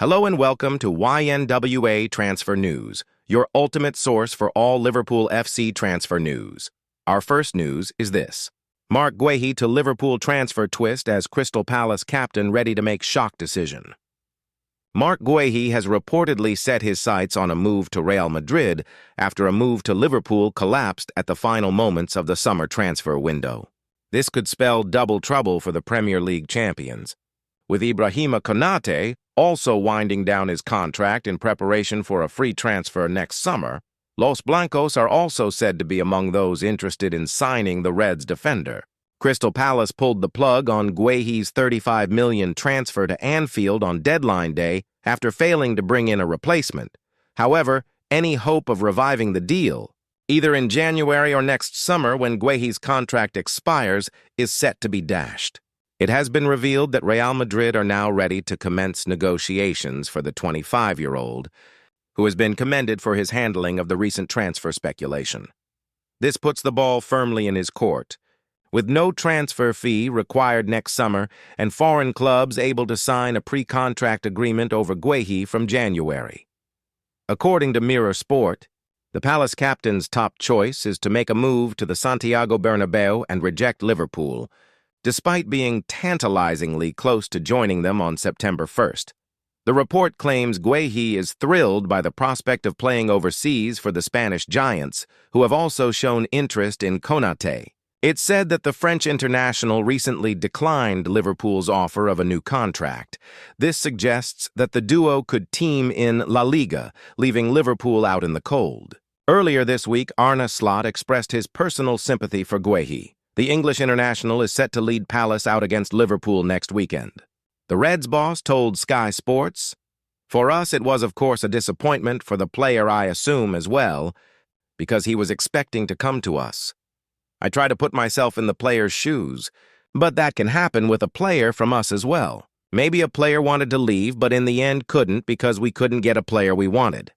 Hello and welcome to YNWA Transfer News, your ultimate source for all Liverpool FC transfer news. Our first news is this. Mark Guehi to Liverpool transfer twist as Crystal Palace captain ready to make shock decision. Mark Guehi has reportedly set his sights on a move to Real Madrid after a move to Liverpool collapsed at the final moments of the summer transfer window. This could spell double trouble for the Premier League champions. With Ibrahima Konate also winding down his contract in preparation for a free transfer next summer, Los Blancos are also said to be among those interested in signing the Reds' defender. Crystal Palace pulled the plug on Guehi's $35 million transfer to Anfield on deadline day after failing to bring in a replacement. However, any hope of reviving the deal, either in January or next summer when Guehi's contract expires, is set to be dashed. It has been revealed that Real Madrid are now ready to commence negotiations for the 25-year-old, who has been commended for his handling of the recent transfer speculation. This puts the ball firmly in his court, with no transfer fee required next summer and foreign clubs able to sign a pre-contract agreement over Guehi from January. According to Mirror Sport, the Palace captain's top choice is to make a move to the Santiago Bernabeu and reject Liverpool, despite being tantalizingly close to joining them on September 1st. The report claims Guehi is thrilled by the prospect of playing overseas for the Spanish Giants, who have also shown interest in Konate. It's said that the French international recently declined Liverpool's offer of a new contract. This suggests that the duo could team in La Liga, leaving Liverpool out in the cold. Earlier this week, Arne Slot expressed his personal sympathy for Guehi. The English international is set to lead Palace out against Liverpool next weekend. The Reds boss told Sky Sports, "For us, it was, of course, a disappointment for the player, I assume, as well, because he was expecting to come to us. I try to put myself in the player's shoes, but that can happen with a player from us as well. Maybe a player wanted to leave, but in the end couldn't because we couldn't get a player we wanted.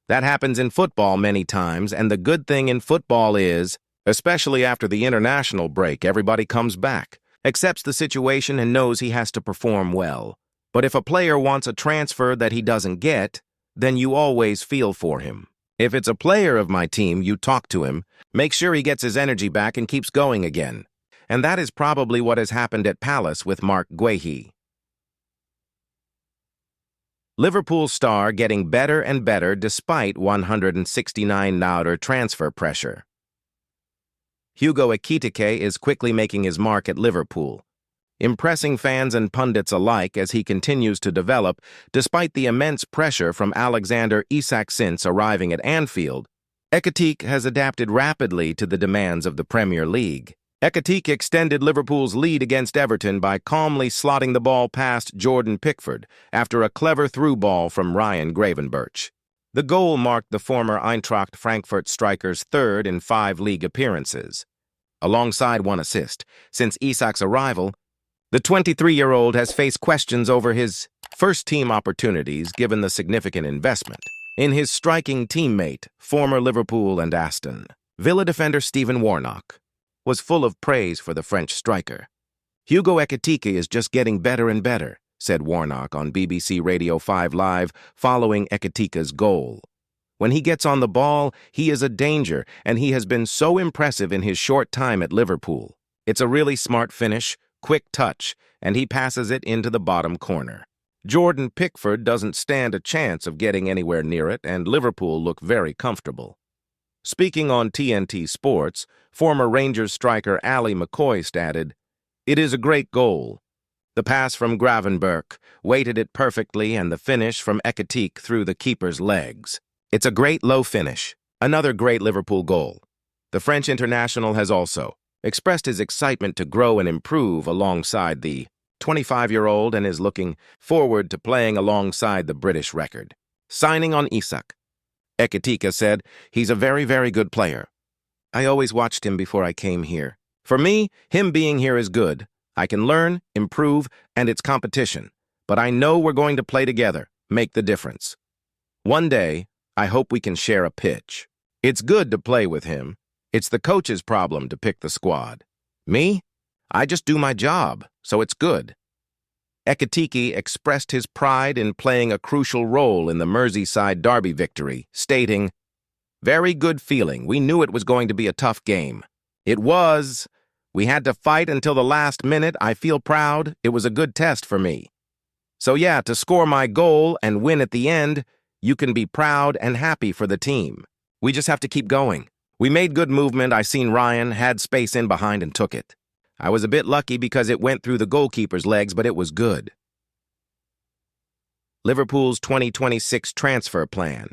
That happens in football many times, and the good thing in football is, especially after the international break, everybody comes back, accepts the situation and knows he has to perform well. But if a player wants a transfer that he doesn't get, then you always feel for him. If it's a player of my team, you talk to him, make sure he gets his energy back and keeps going again. And that is probably what has happened at Palace with Mark Guehi." Liverpool star getting better and better despite 169 million transfer pressure. Hugo Ekitike is quickly making his mark at Liverpool, impressing fans and pundits alike as he continues to develop despite the immense pressure from Alexander Isak since arriving at Anfield. Ekitike has adapted rapidly to the demands of the Premier League. Ekitike extended Liverpool's lead against Everton by calmly slotting the ball past Jordan Pickford after a clever through ball from Ryan Gravenberch. The goal marked the former Eintracht Frankfurt striker's third in 5 league appearances, alongside 1 assist. Since Isak's arrival, the 23-year-old has faced questions over his first-team opportunities given the significant investment in his striking teammate, former Liverpool and Aston Villa defender Stephen Warnock, was full of praise for the French striker. "Hugo Ekitike is just getting better and better," said Warnock on BBC Radio 5 Live following Ekitike's goal. "When he gets on the ball, he is a danger, and he has been so impressive in his short time at Liverpool. It's a really smart finish, quick touch, and he passes it into the bottom corner. Jordan Pickford doesn't stand a chance of getting anywhere near it, and Liverpool look very comfortable." Speaking on TNT Sports, former Rangers striker Ali McCoy stated, "It is a great goal. The pass from Gravenberch weighted it perfectly and the finish from Ekitike through the keeper's legs. It's a great low finish. Another great Liverpool goal." The French international has also expressed his excitement to grow and improve alongside the 25-year-old and is looking forward to playing alongside the British record. Signing on Isak. Ekitike said, "He's a very, very good player. I always watched him before I came here. For me, him being here is good. I can learn, improve, and it's competition. But I know we're going to play together, make the difference. One day, I hope we can share a pitch. It's good to play with him. It's the coach's problem to pick the squad. Me? I just do my job, so it's good." Ekitike expressed his pride in playing a crucial role in the Merseyside derby victory, stating, "Very good feeling. We knew it was going to be a tough game. It was. We had to fight until the last minute. I feel proud. It was a good test for me. So yeah, to score my goal and win at the end, you can be proud and happy for the team. We just have to keep going. We made good movement. I seen Ryan, had space in behind and took it. I was a bit lucky because it went through the goalkeeper's legs, but it was good." Liverpool's 2026 transfer plan.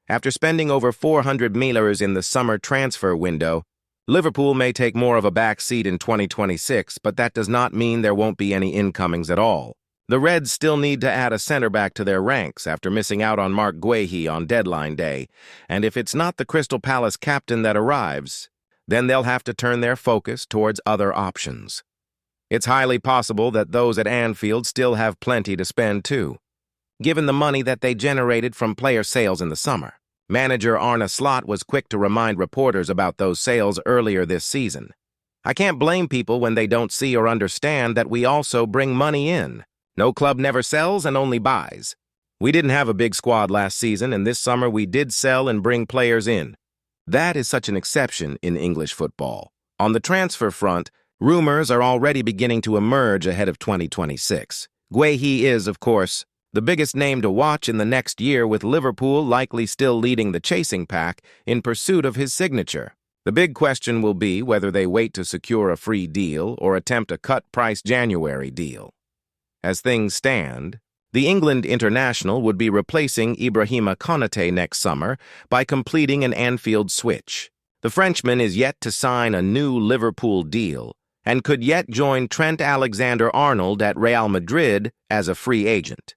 After spending over 400 millers in the summer transfer window, Liverpool may take more of a back seat in 2026, but that does not mean there won't be any incomings at all. The Reds still need to add a center-back to their ranks after missing out on Mark Guehi on deadline day, and if it's not the Crystal Palace captain that arrives, then they'll have to turn their focus towards other options. It's highly possible that those at Anfield still have plenty to spend too, given the money that they generated from player sales in the summer. Manager Arne Slot was quick to remind reporters about those sales earlier this season. "I can't blame people when they don't see or understand that we also bring money in. No club never sells and only buys. We didn't have a big squad last season, and this summer we did sell and bring players in. That is such an exception in English football. On the transfer front, rumors are already beginning to emerge ahead of 2026. Guehi is, of course, the biggest name to watch in the next year, with Liverpool likely still leading the chasing pack in pursuit of his signature. The big question will be whether they wait to secure a free deal or attempt a cut-price January deal. As things stand, the England international would be replacing Ibrahima Konate next summer by completing an Anfield switch. The Frenchman is yet to sign a new Liverpool deal and could yet join Trent Alexander-Arnold at Real Madrid as a free agent.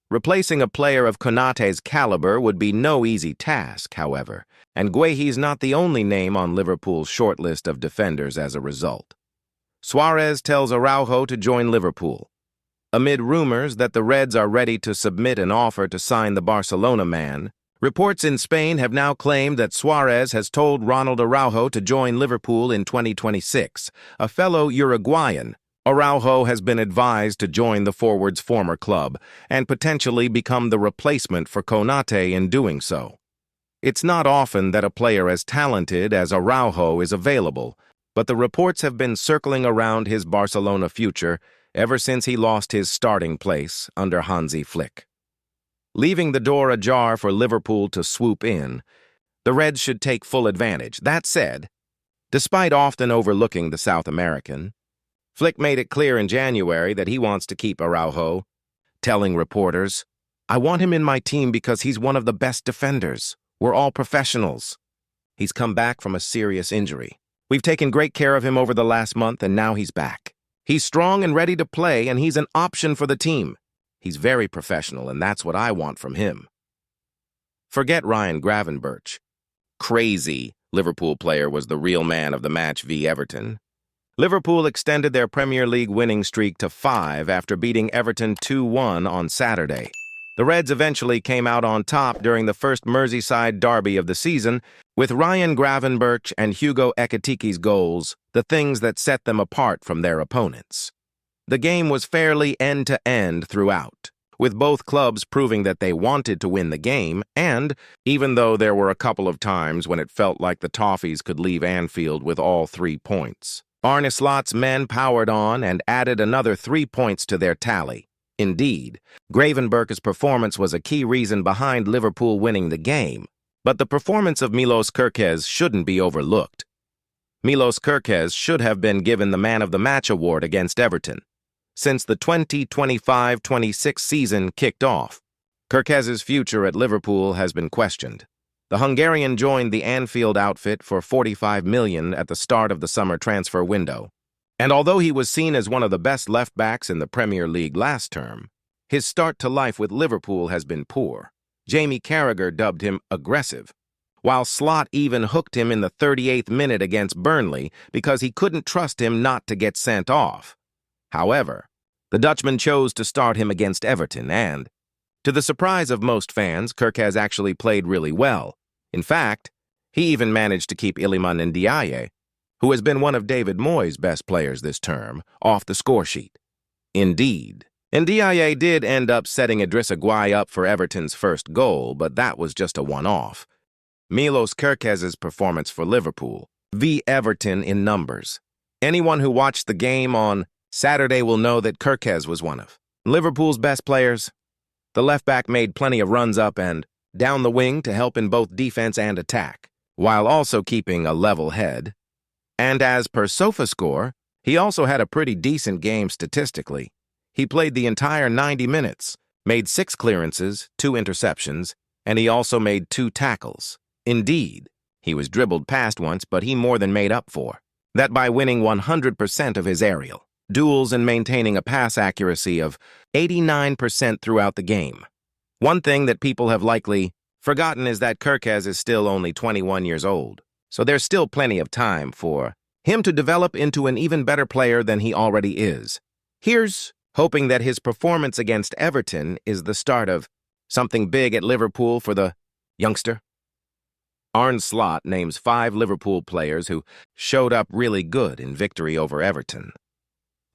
Replacing a player of Konate's caliber would be no easy task, however, and Guehi's not the only name on Liverpool's shortlist of defenders as a result. Suarez tells Araujo to join Liverpool. Amid rumors that the Reds are ready to submit an offer to sign the Barcelona man, reports in Spain have now claimed that Suarez has told Ronald Araujo to join Liverpool in 2026. A fellow Uruguayan, Araujo has been advised to join the forward's former club and potentially become the replacement for Konate in doing so. It's not often that a player as talented as Araujo is available, but the reports have been circling around his Barcelona future ever since he lost his starting place under Hansi Flick. Leaving the door ajar for Liverpool to swoop in, the Reds should take full advantage. That said, despite often overlooking the South American, Flick made it clear in January that he wants to keep Araujo, telling reporters, "I want him in my team because he's one of the best defenders. We're all professionals. He's come back from a serious injury. We've taken great care of him over the last month, and now he's back. He's strong and ready to play, and he's an option for the team. He's very professional, and that's what I want from him." Forget Ryan Gravenberch. Crazy Liverpool player was the real man of the match v Everton. Liverpool extended their Premier League winning streak to 5 after beating Everton 2-1 on Saturday. The Reds eventually came out on top during the first Merseyside derby of the season, with Ryan Gravenberch and Hugo Ekitike's goals the things that set them apart from their opponents. The game was fairly end-to-end throughout, with both clubs proving that they wanted to win the game, and, even though there were a couple of times when it felt like the Toffees could leave Anfield with all 3 points, Arne Slot's men powered on and added another 3 points to their tally. Indeed, Gravenberch's performance was a key reason behind Liverpool winning the game, but the performance of Milos Kerkez shouldn't be overlooked. Milos Kerkez should have been given the Man of the Match award against Everton. Since the 2025-26 season kicked off, Kerkez's future at Liverpool has been questioned. The Hungarian joined the Anfield outfit for $45 million at the start of the summer transfer window. And although he was seen as one of the best left-backs in the Premier League last term, his start to life with Liverpool has been poor. Jamie Carragher dubbed him aggressive, while Slot even hooked him in the 38th minute against Burnley because he couldn't trust him not to get sent off. However, the Dutchman chose to start him against Everton and, to the surprise of most fans, Kerkez actually played really well. In fact, he even managed to keep Iliman Ndiaye, who has been one of David Moyes' best players this term, off the scoresheet. Indeed, Ndiaye did end up setting Idrissa Gueye up for Everton's first goal, but that was just a one-off. Milos Kerkez's performance for Liverpool v Everton in numbers. Anyone who watched the game on Saturday will know that Kerkez was one of Liverpool's best players. The left-back made plenty of runs up and down the wing to help in both defense and attack, while also keeping a level head. And as per SofaScore, he also had a pretty decent game statistically. He played the entire 90 minutes, made 6 clearances, 2 interceptions, and he also made 2 tackles. Indeed, he was dribbled past once, but he more than made up for that by winning 100% of his aerial duels and maintaining a pass accuracy of 89% throughout the game. One thing that people have likely forgotten is that Kerkez is still only 21 years old, so there's still plenty of time for him to develop into an even better player than he already is. Here's hoping that his performance against Everton is the start of something big at Liverpool for the youngster. Arne Slot names 5 Liverpool players who showed up really good in victory over Everton.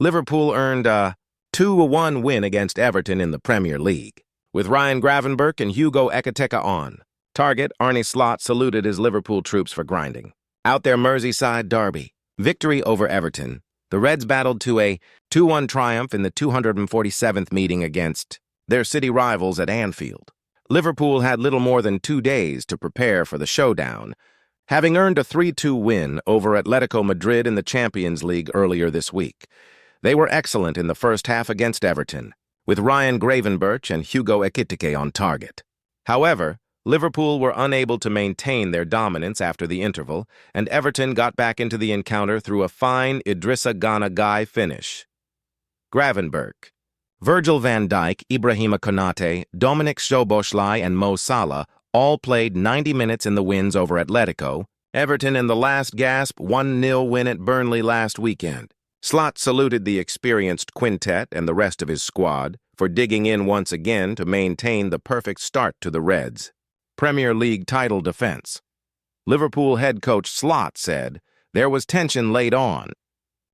Liverpool earned a 2-1 win against Everton in the Premier League. With Ryan Gravenberch and Hugo Ekitike on target, Arne Slot saluted his Liverpool troops for grinding out their Merseyside derby. Victory over Everton. The Reds battled to a 2-1 triumph in the 247th meeting against their city rivals at Anfield. Liverpool had little more than 2 days to prepare for the showdown, having earned a 3-2 win over Atletico Madrid in the Champions League earlier this week. They were excellent in the first half against Everton, with Ryan Gravenberch and Hugo Ekitike on target. However, Liverpool were unable to maintain their dominance after the interval, and Everton got back into the encounter through a fine Idrissa Gana Gueye finish. Gravenberch, Virgil van Dijk, Ibrahima Konate, Dominic Szoboszlai, and Mo Salah all played 90 minutes in the wins over Atletico. Everton in the last gasp 1-0 win at Burnley last weekend. Slot saluted the experienced quintet and the rest of his squad for digging in once again to maintain the perfect start to the Reds' Premier League title defense. Liverpool head coach Slot said, "There was tension late on.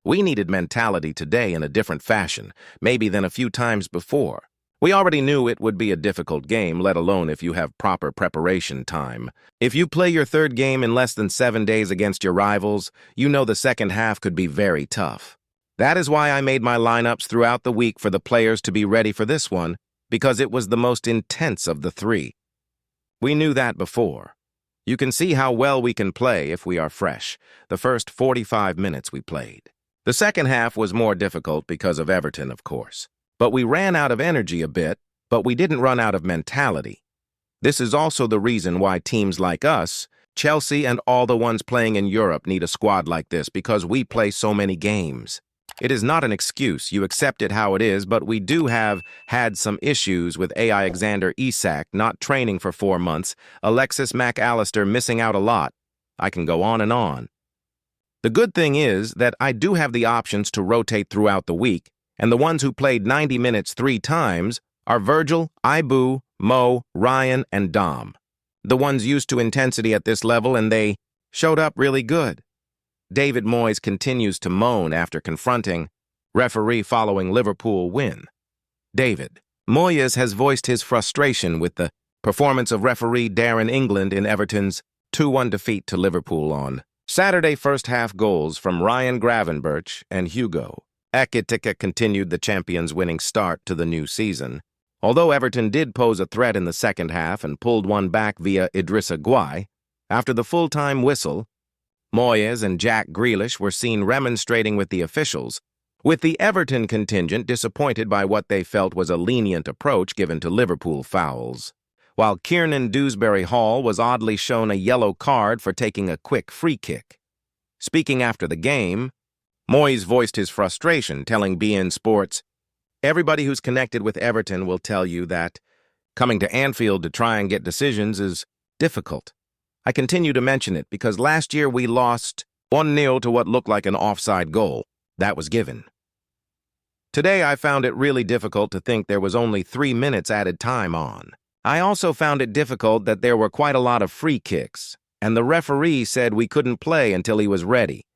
We needed mentality today in a different fashion, maybe than a few times before. We already knew it would be a difficult game, let alone if you have proper preparation time. If you play your third game in less than 7 days against your rivals, you know the second half could be very tough. That is why I made my lineups throughout the week for the players to be ready for this one, because it was the most intense of the 3. We knew that before. You can see how well we can play if we are fresh. The first 45 minutes we played. The second half was more difficult because of Everton, of course. But we ran out of energy a bit, but we didn't run out of mentality. This is also the reason why teams like us, Chelsea and all the ones playing in Europe need a squad like this, because we play so many games. It is not an excuse, you accept it how it is, but we do have had some issues with Alexander Isak not training for 4 months, Alexis Mac Allister missing out a lot. I can go on and on. The good thing is that I do have the options to rotate throughout the week, and the ones who played 90 minutes 3 times are Virgil, Ibu, Mo, Ryan, and Dom. The ones used to intensity at this level, and they showed up really good. David Moyes continues to moan after confronting referee following Liverpool win. David Moyes has voiced his frustration with the performance of referee Darren England in Everton's 2-1 defeat to Liverpool on Saturday. First half goals from Ryan Gravenberch and Hugo Ekitike continued the champions' winning start to the new season. Although Everton did pose a threat in the second half and pulled one back via Idrissa Gueye, after the full-time whistle, Moyes and Jack Grealish were seen remonstrating with the officials, with the Everton contingent disappointed by what they felt was a lenient approach given to Liverpool fouls, while Kiernan Dewsbury-Hall was oddly shown a yellow card for taking a quick free kick. Speaking after the game, Moyes voiced his frustration, telling beIN Sports, "Everybody who's connected with Everton will tell you that coming to Anfield to try and get decisions is difficult. I continue to mention it because last year we lost 1-0 to what looked like an offside goal. That was given. Today I found it really difficult to think there was only 3 minutes added time on. I also found it difficult that there were quite a lot of free kicks, and the referee said we couldn't play until he was ready.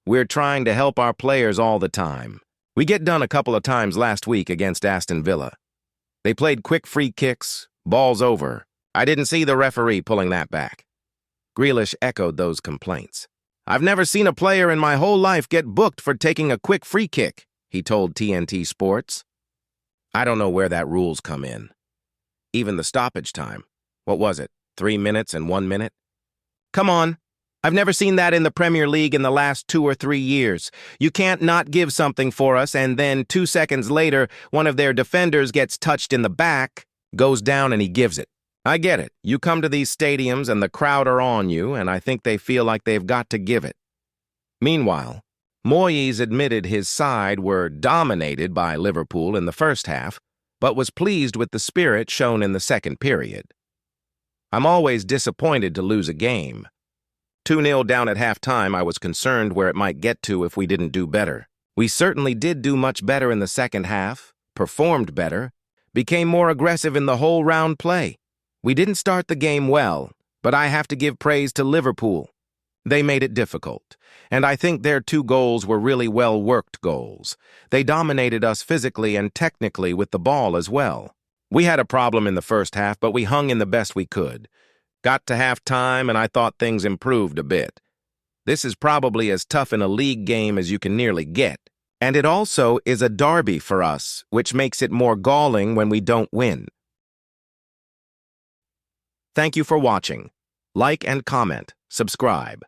We're trying to help our players all the time. We get done a couple of times last week against Aston Villa. They played quick free kicks, balls over. I didn't see the referee pulling that back. Grealish echoed those complaints. I've never seen a player in my whole life get booked for taking a quick free kick, he told TNT Sports. I don't know where that rule's come in. Even the stoppage time. What was it, 3 minutes and 1 minute? Come on. I've never seen that in the Premier League in the last 2 or 3 years. You can't not give something for us, and then 2 seconds later, one of their defenders gets touched in the back, goes down, and he gives it. I get it. You come to these stadiums and the crowd are on you, and I think they feel like they've got to give it. Meanwhile, Moyes admitted his side were dominated by Liverpool in the first half, but was pleased with the spirit shown in the second period. I'm always disappointed to lose a game. 2-0 down at halftime, I was concerned where it might get to if we didn't do better. We certainly did do much better in the second half, performed better, became more aggressive in the whole round play. We didn't start the game well, but I have to give praise to Liverpool. They made it difficult, and I think their 2 goals were really well-worked goals. They dominated us physically and technically with the ball as well. We had a problem in the first half, but we hung in the best we could. Got to halftime, and I thought things improved a bit. This is probably as tough in a league game as you can nearly get. And it also is a derby for us, which makes it more galling when we don't win. Thank you for watching. Like and comment. Subscribe.